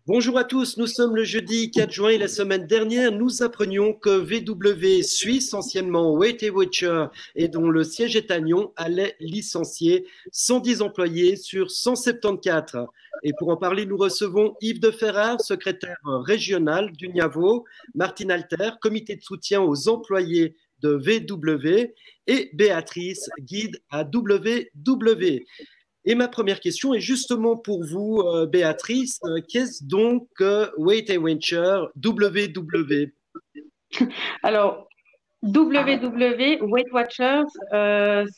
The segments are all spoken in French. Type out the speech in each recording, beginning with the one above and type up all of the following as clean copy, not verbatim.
Bonjour à tous, nous sommes le jeudi 4 juin et la semaine dernière, nous apprenions que VW Suisse, anciennement Weight Watcher et dont le siège est à Lyon, allait licencier 110 employés sur 174. Et pour en parler, nous recevons Yves de Ferrare, secrétaire régional du NIAVO, Martine Alter, comité de soutien aux employés de VW et Béatrice, guide à WW. Et ma première question est justement pour vous, Béatrice. Qu'est-ce donc que Weight Watcher WW? Alors, WW, Weight Watchers,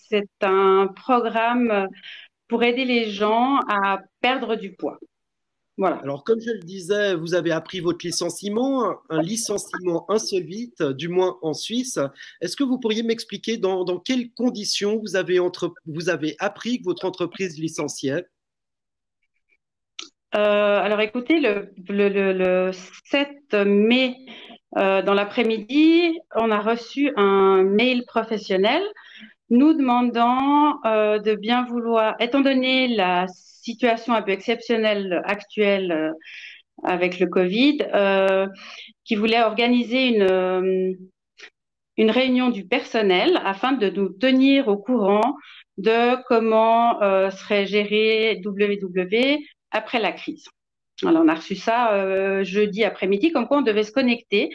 c'est un programme pour aider les gens à perdre du poids. Voilà. Alors, comme je le disais, vous avez appris votre licenciement, un licenciement insolite, du moins en Suisse. Est-ce que vous pourriez m'expliquer dans quelles conditions vous avez appris que votre entreprise licenciait? Alors, écoutez, le 7 mai, dans l'après-midi, on a reçu un mail professionnel nous demandant de bien vouloir, étant donné la situation un peu exceptionnelle actuelle avec le Covid, qui voulait organiser une réunion du personnel afin de nous tenir au courant de comment serait géré WW après la crise. Alors, on a reçu ça jeudi après-midi, comme quoi on devait se connecter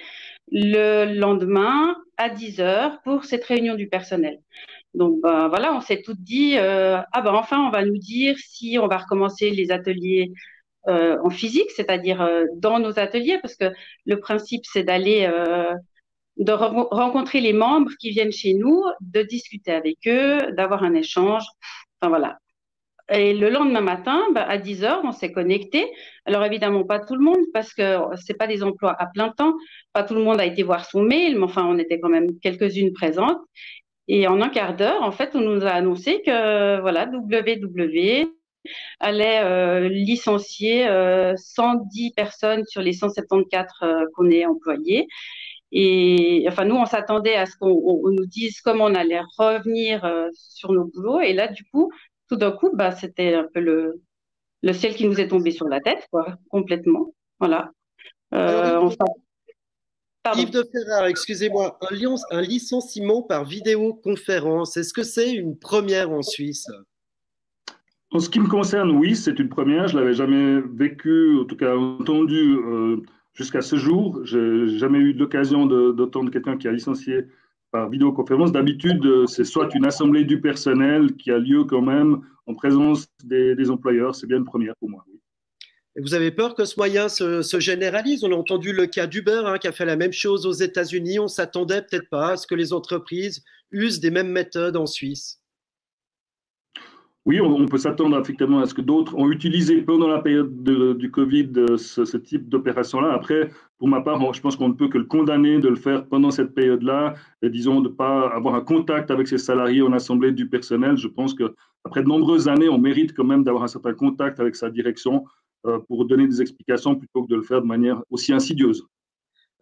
le lendemain à 10 heures pour cette réunion du personnel. Donc, ben, voilà, on s'est toutes dit, enfin, on va nous dire si on va recommencer les ateliers en physique, c'est-à-dire dans nos ateliers, parce que le principe, c'est d'aller rencontrer les membres qui viennent chez nous, de discuter avec eux, d'avoir un échange. Enfin, voilà. Et le lendemain matin, à 10 heures, on s'est connecté. Alors évidemment, pas tout le monde, parce que c'est pas des emplois à plein temps. Pas tout le monde a été voir son mail, mais enfin, on était quand même quelques-unes présentes. Et en un quart d'heure, en fait, on nous a annoncé que voilà, WW allait licencier 110 personnes sur les 174 qu'on est employés. Et enfin, nous, on s'attendait à ce qu'on nous dise comment on allait revenir sur nos boulots. Et là, du coup, tout d'un coup, c'était un peu le ciel qui nous est tombé sur la tête, quoi, complètement. Voilà. Alors, Euh, on s'en- Yves Pardon. de Ferrare, excusez-moi, un licenciement par vidéoconférence, est-ce que c'est une première en Suisse? En ce qui me concerne, oui, c'est une première. Je l'avais jamais vécu, en tout cas entendu jusqu'à ce jour. J'ai jamais eu l'occasion d'entendre quelqu'un qui a licencié par vidéoconférence. D'habitude, c'est soit une assemblée du personnel qui a lieu quand même en présence des employeurs. C'est bien une première pour moi. Oui. Et vous avez peur que ce moyen se généralise? On a entendu le cas d'Uber, hein, qui a fait la même chose aux États-Unis. On s'attendait peut-être pas à ce que les entreprises usent des mêmes méthodes en Suisse. Oui, on peut s'attendre effectivement à ce que d'autres ont utilisé pendant la période du Covid ce type d'opération-là. Après, pour ma part, je pense qu'on ne peut que le condamner de le faire pendant cette période-là, et disons de ne pas avoir un contact avec ses salariés en assemblée du personnel. Je pense qu'après de nombreuses années, on mérite quand même d'avoir un certain contact avec sa direction pour donner des explications plutôt que de le faire de manière aussi insidieuse.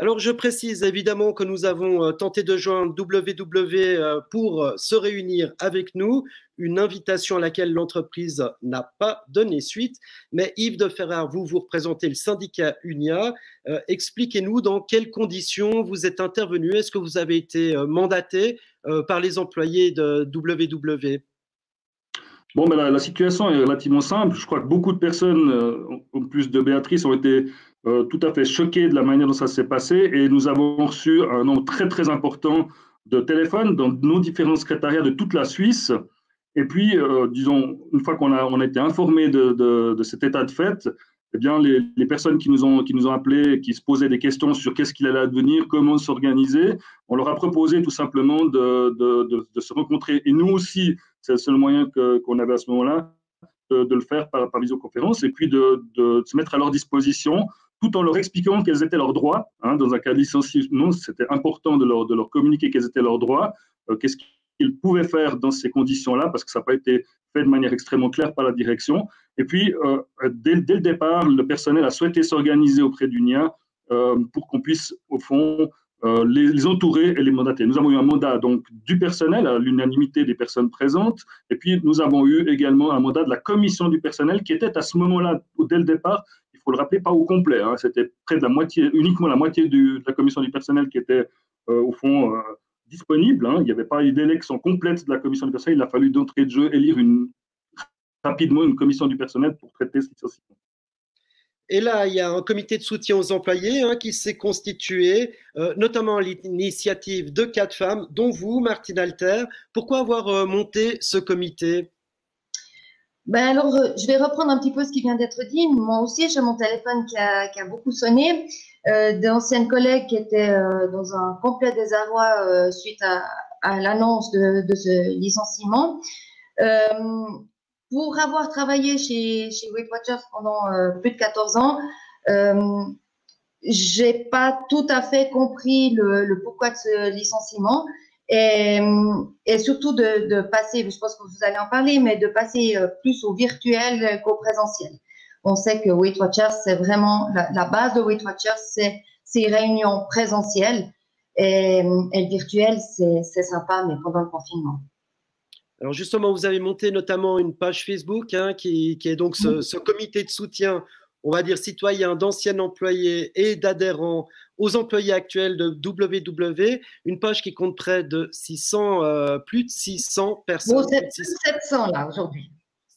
Alors, je précise évidemment que nous avons tenté de joindre WW pour se réunir avec nous, une invitation à laquelle l'entreprise n'a pas donné suite. Mais Yves de Ferrare, vous représentez le syndicat UNIA. Expliquez-nous dans quelles conditions vous êtes intervenu. Est-ce que vous avez été mandaté par les employés de WW? Bon, mais la situation est relativement simple. Je crois que beaucoup de personnes, en plus de Béatrice, ont été tout à fait choquées de la manière dont ça s'est passé. Et nous avons reçu un nombre très, très important de téléphones dans nos différents secrétariats de toute la Suisse. Et puis, disons, une fois on a été informés de cet état de fait, eh bien, les personnes qui nous ont appelés, qui se posaient des questions sur qu'est-ce qu'il allait advenir, comment s'organiser, on leur a proposé tout simplement de se rencontrer. Et nous aussi, c'est le seul moyen qu'on avait à ce moment-là, de le faire par visioconférence et puis de se mettre à leur disposition tout en leur expliquant quels étaient leurs droits. Hein, dans un cas de licenciement, c'était important de leur communiquer quels étaient leurs droits, qu'est-ce qu'ils pouvaient faire dans ces conditions-là, parce que ça n'a pas été fait de manière extrêmement claire par la direction. Et puis, dès le départ, le personnel a souhaité s'organiser auprès d'UNIA pour qu'on puisse, au fond, les entourer et les mandater. Nous avons eu un mandat donc du personnel à l'unanimité des personnes présentes, et puis nous avons eu également un mandat de la commission du personnel qui était à ce moment-là, dès le départ, il faut le rappeler, pas au complet. Hein. C'était près de la moitié, uniquement la moitié de la commission du personnel qui était, au fond, disponible. Hein. Il n'y avait pas eu d'élection complète de la commission du personnel. Il a fallu d'entrée de jeu élire rapidement une commission du personnel pour traiter ce licenciement. Et là, il y a un comité de soutien aux employés qui s'est constitué, notamment à l'initiative de 4 femmes, dont vous, Martine Alter. Pourquoi avoir monté ce comité? Ben alors, je vais reprendre un petit peu ce qui vient d'être dit. Moi aussi, j'ai mon téléphone qui a beaucoup sonné. D'anciennes collègues qui étaient dans un complet désarroi suite à l'annonce de ce licenciement. Pour avoir travaillé chez Weight Watchers pendant plus de 14 ans, j'ai pas tout à fait compris le pourquoi de ce licenciement et surtout de passer, je pense que vous allez en parler, mais de passer plus au virtuel qu'au présentiel. On sait que Weight Watchers, c'est vraiment la base de Weight Watchers, c'est ces réunions présentielles et le virtuel, c'est sympa, mais pendant le confinement. Alors justement, vous avez monté notamment une page Facebook qui est donc ce comité de soutien, on va dire citoyen, d'anciens employés et d'adhérents aux employés actuels de WW, une page qui compte près de 600, plus de 600 personnes. Bon, 700 là aujourd'hui.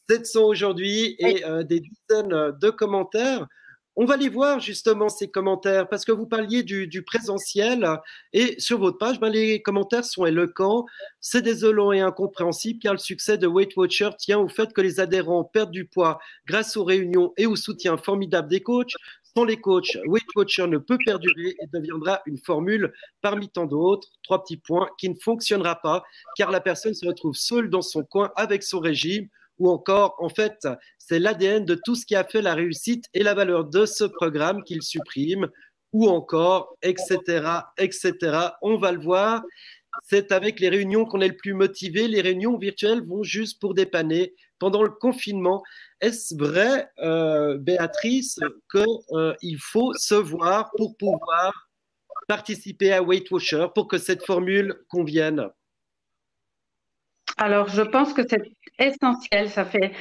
700 aujourd'hui et des dizaines de commentaires. On va les voir justement ces commentaires parce que vous parliez du présentiel et sur votre page, les commentaires sont éloquents. C'est désolant et incompréhensible car le succès de Weight Watchers tient au fait que les adhérents perdent du poids grâce aux réunions et au soutien formidable des coachs. Sans les coachs, Weight Watchers ne peut perdurer et deviendra une formule parmi tant d'autres. 3 petits points qui ne fonctionnera pas car la personne se retrouve seule dans son coin avec son régime. Ou encore, en fait, c'est l'ADN de tout ce qui a fait la réussite et la valeur de ce programme qu'il supprime, ou encore, etc., etc. On va le voir. C'est avec les réunions qu'on est le plus motivé. Les réunions virtuelles vont juste pour dépanner. Pendant le confinement, est-ce vrai, Béatrice, qu'il faut se voir pour pouvoir participer à Weight Watchers pour que cette formule convienne? Alors, je pense que c'est essentiel. Ça fait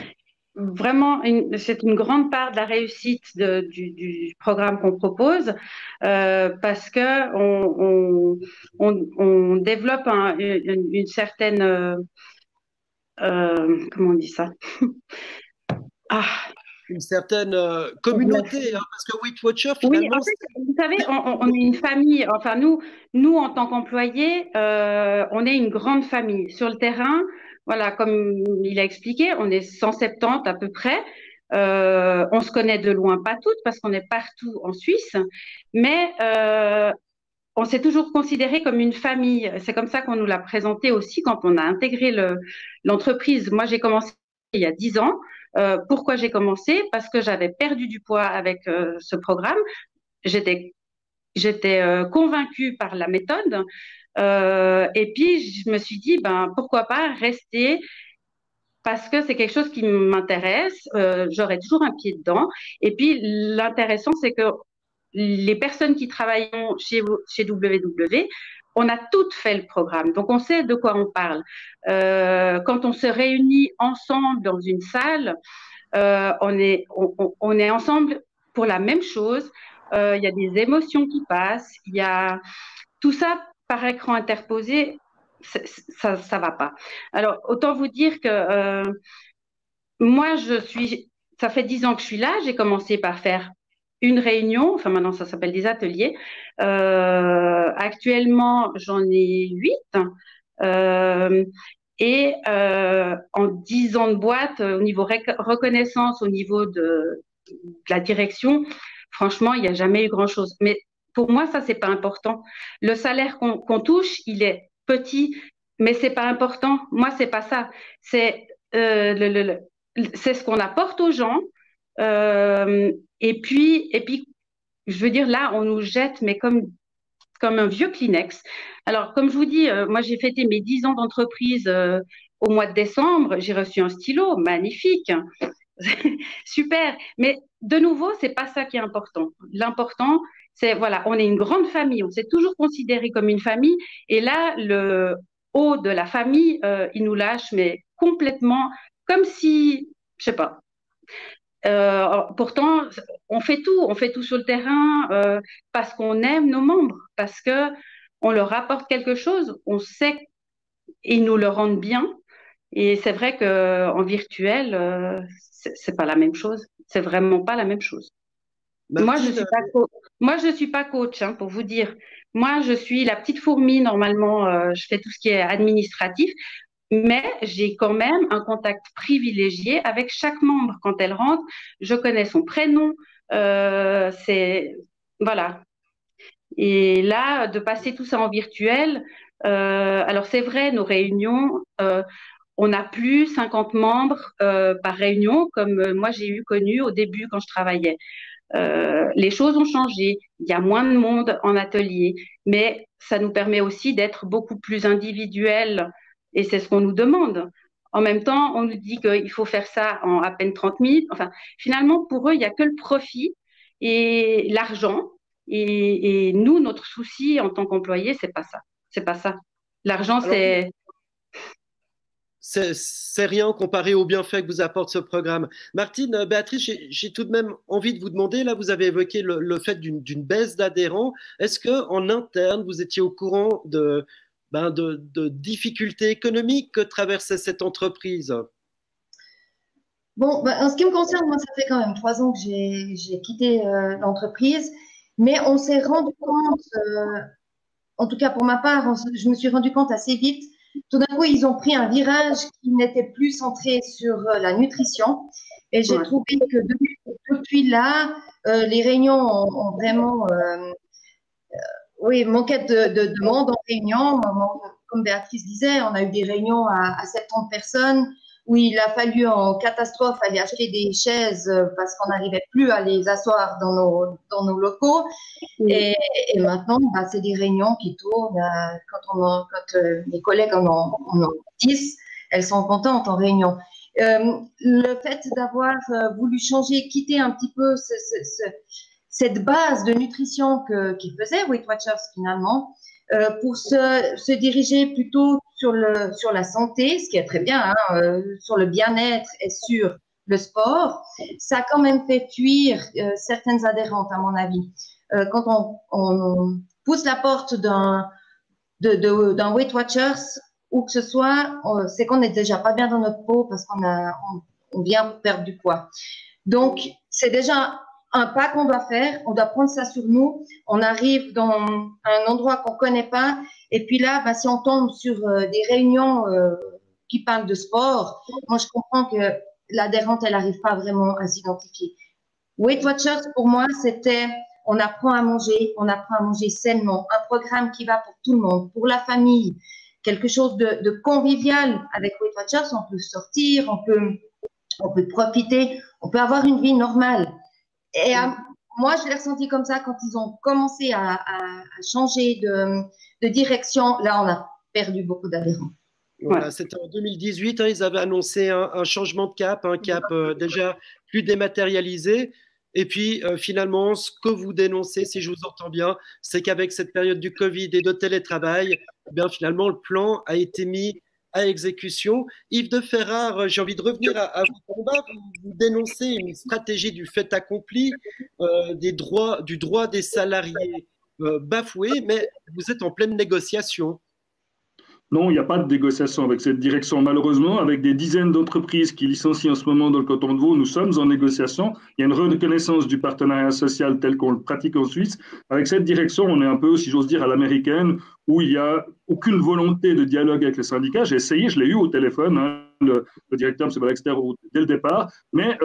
vraiment c'est une grande part de la réussite du programme qu'on propose parce que on développe une certaine comment on dit ça? Une certaine communauté, parce que Weight Watchers, finalement… Oui, en fait, vous savez, on est une famille. Enfin, nous en tant qu'employés, on est une grande famille. Sur le terrain, voilà, comme il a expliqué, on est 170 à peu près. On se connaît de loin, pas toutes, parce qu'on est partout en Suisse, mais on s'est toujours considéré comme une famille. C'est comme ça qu'on nous l'a présenté aussi quand on a intégré l'entreprise. Moi, j'ai commencé il y a 10 ans. Pourquoi j'ai commencé? Parce que j'avais perdu du poids avec ce programme. J'étais convaincue par la méthode. Et puis, je me suis dit, pourquoi pas rester parce que c'est quelque chose qui m'intéresse. J'aurai toujours un pied dedans. Et puis, l'intéressant, c'est que les personnes qui travaillent chez WW, on a toutes fait le programme, donc on sait de quoi on parle. Quand on se réunit ensemble dans une salle, on est ensemble pour la même chose. Il y a des émotions qui passent, il y a tout ça par écran interposé, ça va pas. Alors autant vous dire que moi ça fait 10 ans que je suis là. J'ai commencé par faire une réunion, enfin maintenant ça s'appelle des ateliers. Actuellement, j'en ai 8. Et en 10 ans de boîte, au niveau reconnaissance, au niveau de la direction, franchement, il n'y a jamais eu grand-chose. Mais pour moi, ça, c'est pas important. Le salaire qu'on touche, il est petit, mais c'est pas important. Moi, c'est pas ça. C'est c'est ce qu'on apporte aux gens. Et puis, je veux dire, là, on nous jette, mais comme un vieux Kleenex. Alors, comme je vous dis, moi, j'ai fêté mes 10 ans d'entreprise au mois de décembre. J'ai reçu un stylo, magnifique. Super. Mais de nouveau, c'est pas ça qui est important. L'important, c'est, voilà, on est une grande famille. On s'est toujours considéré comme une famille. Et là, le haut de la famille, il nous lâche, mais complètement, comme si, je sais pas. Pourtant, on fait tout sur le terrain parce qu'on aime nos membres, parce que on leur apporte quelque chose, on sait qu'ils nous le rendent bien. Et c'est vrai qu'en virtuel, c'est pas la même chose. C'est vraiment pas la même chose. Martine, Moi, je suis pas coach, hein, pour vous dire. Moi, je suis la petite fourmi. Normalement, je fais tout ce qui est administratif, mais j'ai quand même un contact privilégié avec chaque membre. Quand elle rentre, je connais son prénom. C'est voilà. Et là, de passer tout ça en virtuel, alors c'est vrai, nos réunions, on n'a plus 50 membres par réunion comme moi j'ai eu connu au début quand je travaillais. Les choses ont changé, il y a moins de monde en atelier, mais ça nous permet aussi d'être beaucoup plus individuels et c'est ce qu'on nous demande. En même temps, on nous dit qu'il faut faire ça en à peine 30 minutes. Enfin, finalement, pour eux, il n'y a que le profit et l'argent. Et nous, notre souci en tant qu'employés, c'est pas ça. C'est pas ça. L'argent, alors, c'est c'est rien comparé aux bienfaits que vous apporte ce programme. Martine, Béatrice, j'ai tout de même envie de vous demander, là, vous avez évoqué le fait d'une baisse d'adhérents. Est-ce que en interne, vous étiez au courant de difficultés économiques que traversait cette entreprise? Bon, en ce qui me concerne, moi, ça fait quand même 3 ans que j'ai quitté l'entreprise, mais on s'est rendu compte, en tout cas pour ma part, je me suis rendu compte assez vite. Tout d'un coup, ils ont pris un virage qui n'était plus centré sur la nutrition. Et j'ai ouais. trouvé que depuis là, les réunions ont vraiment, oui, manqué de demande en réunion. Comme Béatrice disait, on a eu des réunions à 70 personnes où il a fallu en catastrophe aller acheter des chaises parce qu'on n'arrivait plus à les asseoir dans nos locaux. Et maintenant, c'est des réunions qui tournent. Quand les collègues en ont 10, elles sont contentes en réunion. Le fait d'avoir voulu changer, quitter un petit peu cette base de nutrition qui faisait Weight Watchers finalement, pour se diriger plutôt sur la santé, ce qui est très bien, hein, sur le bien-être et sur le sport, ça a quand même fait fuir certaines adhérentes, à mon avis. Quand on pousse la porte d'un Weight Watchers, ou que ce soit, c'est qu'on n'est déjà pas bien dans notre peau parce on vient perdre du poids. Donc, c'est déjà un pas qu'on doit faire, on doit prendre ça sur nous, on arrive dans un endroit qu'on connaît pas, et puis là, si on tombe sur des réunions qui parlent de sport, moi je comprends que l'adhérente, elle n'arrive pas vraiment à s'identifier. Weight Watchers, pour moi, c'était on apprend à manger sainement, un programme qui va pour tout le monde, pour la famille, quelque chose de convivial avec Weight Watchers, on peut sortir, on peut profiter, on peut avoir une vie normale. Et moi, je l'ai ressenti comme ça quand ils ont commencé à changer de direction. Là, on a perdu beaucoup d'adhérents. Voilà, c'était en 2018, hein, ils avaient annoncé un changement de cap, un cap déjà plus dématérialisé. Et puis finalement, ce que vous dénoncez, si je vous entends bien, c'est qu'avec cette période du Covid et de télétravail, eh bien finalement, le plan a été mis à exécution. Yves de Ferrare, j'ai envie de revenir à vos combats. Vous dénoncez une stratégie du fait accompli, du droit des salariés bafoué, mais vous êtes en pleine négociation. Non, il n'y a pas de négociation avec cette direction. Malheureusement, avec des dizaines d'entreprises qui licencient en ce moment dans le canton de Vaud, nous sommes en négociation. Il y a une reconnaissance du partenariat social tel qu'on le pratique en Suisse. Avec cette direction, on est un peu, si j'ose dire, à l'américaine, où il n'y a aucune volonté de dialogue avec les syndicats. J'ai essayé, je l'ai eu au téléphone, hein, le directeur, M. Balexter, dès le départ. Mais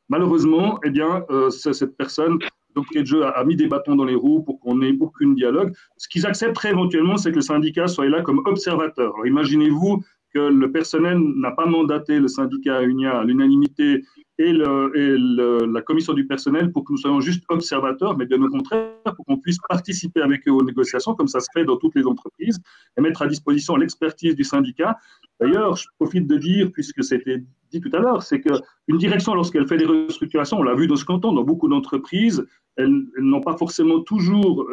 malheureusement, eh bien, cette personne d'entrée de jeu a mis des bâtons dans les roues pour qu'on n'ait aucun dialogue. Ce qu'ils acceptent éventuellement, c'est que le syndicat soit là comme observateur. Alors, imaginez-vous que le personnel n'a pas mandaté le syndicat UNIA à l'unanimité et la commission du personnel pour que nous soyons juste observateurs, mais bien au contraire, pour qu'on puisse participer avec eux aux négociations, comme ça se fait dans toutes les entreprises, et mettre à disposition l'expertise du syndicat. D'ailleurs, je profite de dire, puisque c'était dit tout à l'heure, c'est qu'une direction, lorsqu'elle fait des restructurations, on l'a vu dans ce canton, dans beaucoup d'entreprises, elles n'ont pas forcément toujours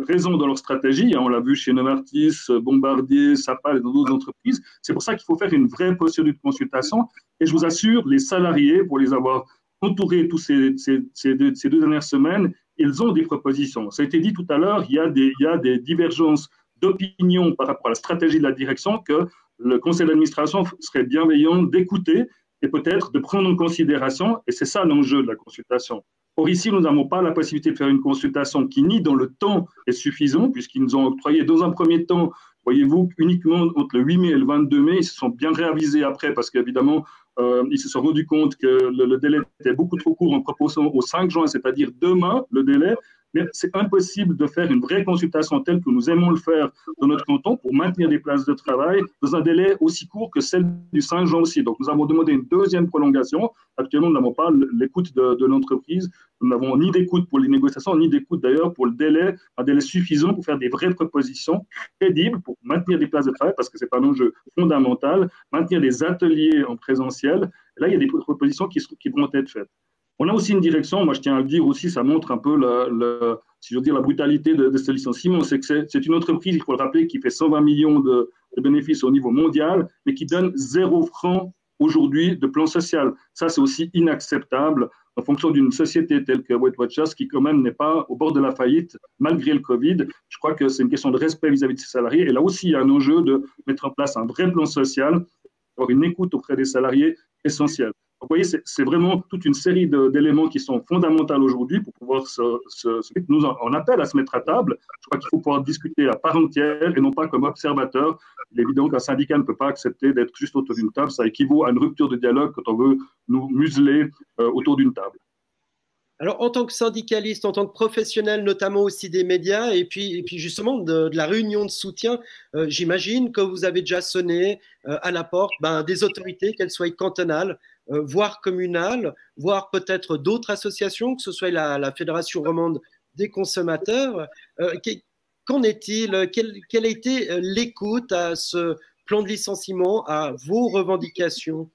raison dans leur stratégie. On l'a vu chez Novartis, Bombardier, Sapa et dans d'autres entreprises. C'est pour ça qu'il faut faire une vraie procédure de consultation. Et je vous assure, les salariés, pour les avoir entouré tous ces deux dernières semaines, ils ont des propositions. Ça a été dit tout à l'heure, il y a des divergences d'opinion par rapport à la stratégie de la direction que le conseil d'administration serait bienveillant d'écouter et peut-être de prendre en considération, et c'est ça l'enjeu de la consultation. Or, ici, nous n'avons pas la possibilité de faire une consultation qui, ni dans le temps, est suffisant, puisqu'ils nous ont octroyé dans un premier temps, voyez-vous, uniquement entre le 8 mai et le 22 mai, ils se sont bien réavisés après, parce qu'évidemment, ils se sont rendus compte que le délai était beaucoup trop court en proposant au 5 juin, c'est-à-dire demain, le délai. Mais c'est impossible de faire une vraie consultation telle que nous aimons le faire dans notre canton pour maintenir des places de travail dans un délai aussi court que celle du 5 juin aussi. Donc, nous avons demandé une deuxième prolongation. Actuellement, nous n'avons pas l'écoute de l'entreprise. Nous n'avons ni d'écoute pour les négociations, ni d'écoute d'ailleurs pour le délai, un délai suffisant pour faire des vraies propositions crédibles pour maintenir des places de travail, parce que c'est un enjeu fondamental, maintenir des ateliers en présentiel. Et là, il y a des propositions qui vont être faites. On a aussi une direction, moi je tiens à le dire aussi, ça montre un peu si je veux dire, la brutalité de ce licenciement, c'est que c'est une entreprise, il faut le rappeler, qui fait 120 millions de bénéfices au niveau mondial, mais qui donne 0 francs aujourd'hui de plan social. Ça, c'est aussi inacceptable en fonction d'une société telle que Weight Watchers, qui quand même n'est pas au bord de la faillite malgré le Covid. Je crois que c'est une question de respect vis-à-vis de ses salariés. Et là aussi, il y a un enjeu de mettre en place un vrai plan social, avoir une écoute auprès des salariés essentielle. Vous voyez, c'est vraiment toute une série d'éléments qui sont fondamentaux aujourd'hui pour pouvoir nous en appelle à se mettre à table. Je crois qu'il faut pouvoir discuter à part entière et non pas comme observateur. Il est évident qu'un syndicat ne peut pas accepter d'être juste autour d'une table. Ça équivaut à une rupture de dialogue quand on veut nous museler autour d'une table. Alors, en tant que syndicaliste, en tant que professionnel, notamment aussi des médias, et puis justement de la réunion de soutien, j'imagine que vous avez déjà sonné à la porte des autorités, qu'elles soient cantonales, voire communales, voire peut-être d'autres associations, que ce soit la Fédération romande des consommateurs. Qu'en est-il? Quelle a été l'écoute à ce plan de licenciement, à vos revendications?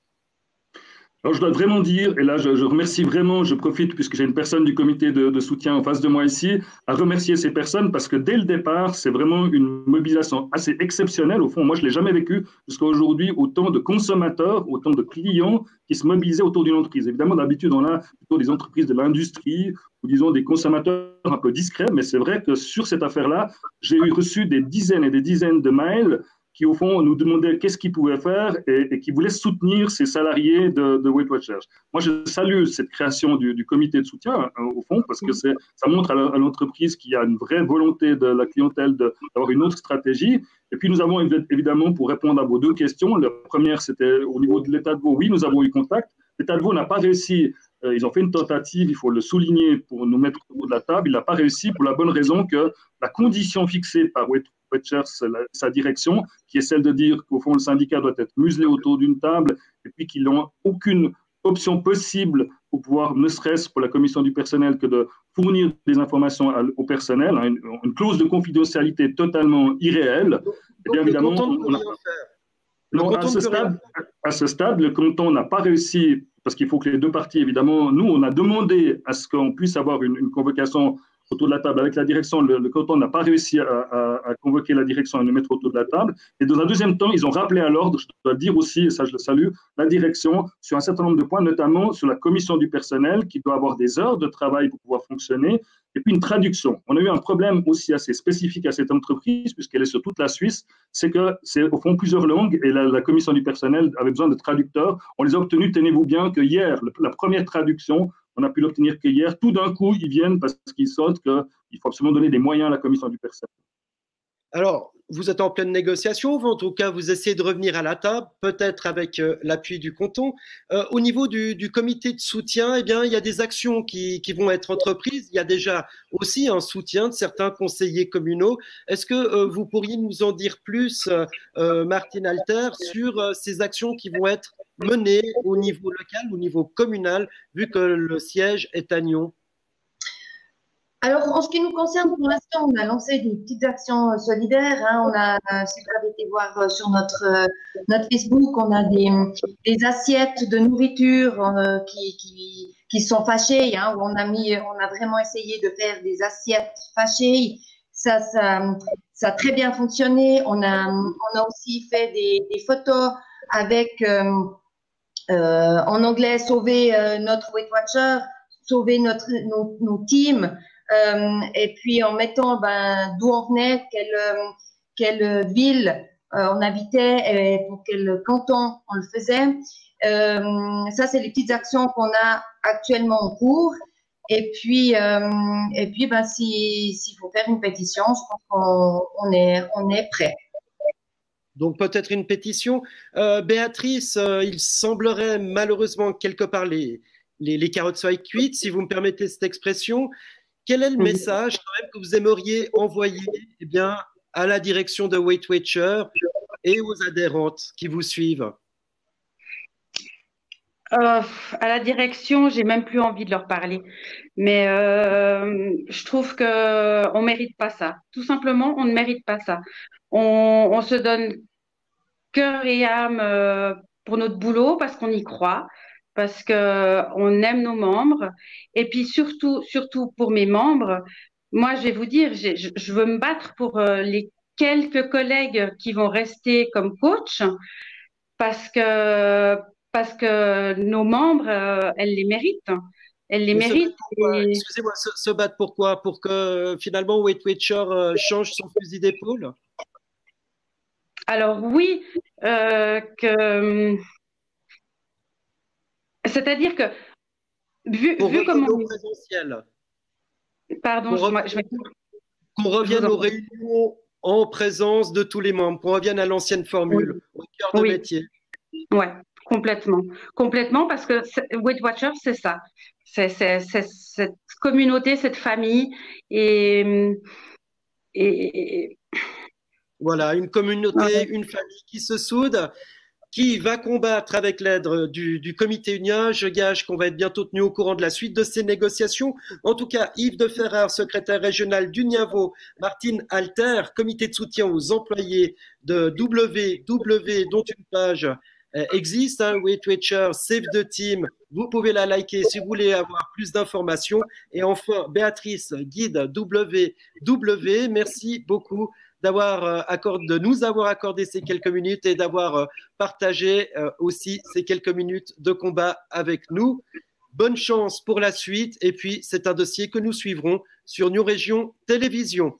Alors, je dois vraiment dire, et là, je remercie vraiment, je profite, puisque j'ai une personne du comité de soutien en face de moi ici, à remercier ces personnes parce que dès le départ, c'est vraiment une mobilisation assez exceptionnelle. Au fond, moi, je ne l'ai jamais vécu jusqu'à aujourd'hui, autant de consommateurs, autant de clients qui se mobilisaient autour d'une entreprise. Évidemment, d'habitude, on a plutôt des entreprises de l'industrie ou disons des consommateurs un peu discrets, mais c'est vrai que sur cette affaire-là, j'ai reçu des dizaines et des dizaines de mails qui, au fond, nous demandaient qu'est-ce qu'ils pouvaient faire et qui voulaient soutenir ces salariés de Weight Watchers. Moi, je salue cette création du comité de soutien, au fond, parce que ça montre à l'entreprise qu'il y a une vraie volonté de la clientèle d'avoir une autre stratégie. Et puis, nous avons évidemment, pour répondre à vos deux questions, la première, c'était au niveau de l'État de Vaud. Oui, nous avons eu contact. L'État de Vaud n'a pas réussi. Ils ont fait une tentative, il faut le souligner, pour nous mettre autour de la table. Il n'a pas réussi pour la bonne raison que la condition fixée par Weight Watchers, sa direction, qui est celle de dire qu'au fond, le syndicat doit être muselé autour d'une table et puis qu'ils n'ont aucune option possible pour pouvoir, ne serait-ce pour la commission du personnel, que de fournir des informations au personnel, hein, une clause de confidentialité totalement irréelle. Et bien évidemment, à ce stade, le canton n'a pas réussi, parce qu'il faut que les deux parties, évidemment, nous, on a demandé à ce qu'on puisse avoir une convocation autour de la table avec la direction. Le canton n'a pas réussi à convoquer la direction et nous mettre autour de la table. Et dans un deuxième temps, ils ont rappelé à l'ordre, je dois le dire aussi, et ça je le salue, la direction sur un certain nombre de points, notamment sur la commission du personnel qui doit avoir des heures de travail pour pouvoir fonctionner, et puis une traduction. On a eu un problème aussi assez spécifique à cette entreprise, puisqu'elle est sur toute la Suisse, c'est que c'est au fond plusieurs langues, et la commission du personnel avait besoin de traducteurs. On les a obtenus, tenez-vous bien, que hier, la première traduction, on a pu l'obtenir qu'hier. Tout d'un coup, ils viennent parce qu'ils sentent qu'il faut absolument donner des moyens à la commission du personnel. Alors, vous êtes en pleine négociation, en tout cas, vous essayez de revenir à la table, peut-être avec l'appui du canton. Au niveau du comité de soutien, eh bien, il y a des actions qui vont être entreprises. Il y a déjà aussi un soutien de certains conseillers communaux. Est-ce que vous pourriez nous en dire plus, Martine Alter, sur ces actions qui vont être menées au niveau local, au niveau communal, vu que le siège est à Nyon? Alors, en ce qui nous concerne, pour l'instant, on a lancé des petites actions solidaires. Hein. On a, si vous avez été voir sur notre Facebook, on a des assiettes de nourriture qui sont fâchées, hein, où on a vraiment essayé de faire des assiettes fâchées. Ça a très bien fonctionné. On a aussi fait des photos avec En anglais, sauver notre Weight Watcher, sauver nos teams, et puis en mettant d'où on venait, quelle ville on habitait et pour quel canton on le faisait. Ça, c'est les petites actions qu'on a actuellement en cours. Et puis s'il faut faire une pétition, je pense qu'on est prêt. Donc peut-être une pétition. Béatrice, il semblerait malheureusement quelque part les carottes soient cuites, si vous me permettez cette expression. Quel est le message quand même que vous aimeriez envoyer à la direction de Weight Watchers et aux adhérentes qui vous suivent? À la direction, j'ai même plus envie de leur parler. Mais je trouve qu'on ne mérite pas ça. Tout simplement, on ne mérite pas ça. On se donne cœur et âme pour notre boulot parce qu'on y croit, parce qu'on aime nos membres. Et puis surtout pour mes membres, moi, je vais vous dire, je veux me battre pour les quelques collègues qui vont rester comme coach parce que nos membres, elles les méritent. Elles les méritent. Excusez-moi, se battre pourquoi? Pour que finalement Weight Watchers change son fusil d'épaule? Alors oui, c'est-à-dire que vu comment au présentiel. Pardon, qu'on revienne aux réunions en présence de tous les membres, qu'on revienne à l'ancienne formule, au cœur de métier. Ouais, complètement, parce que Weight Watchers, c'est ça, c'est cette communauté, cette famille et voilà, une communauté, une famille qui se soude, qui va combattre avec l'aide du comité UNIA. Je gage qu'on va être bientôt tenu au courant de la suite de ces négociations. En tout cas, Yves de Ferrer, secrétaire régional d'UNIAVO, Martine Alter, comité de soutien aux employés de WW, dont une page existe, Weight Watchers, Save the Team. Vous pouvez la liker si vous voulez avoir plus d'informations. Et enfin, Béatrice, guide WW, merci beaucoup de nous avoir accordé ces quelques minutes et d'avoir partagé aussi ces quelques minutes de combat avec nous. Bonne chance pour la suite et puis c'est un dossier que nous suivrons sur New Région Télévision.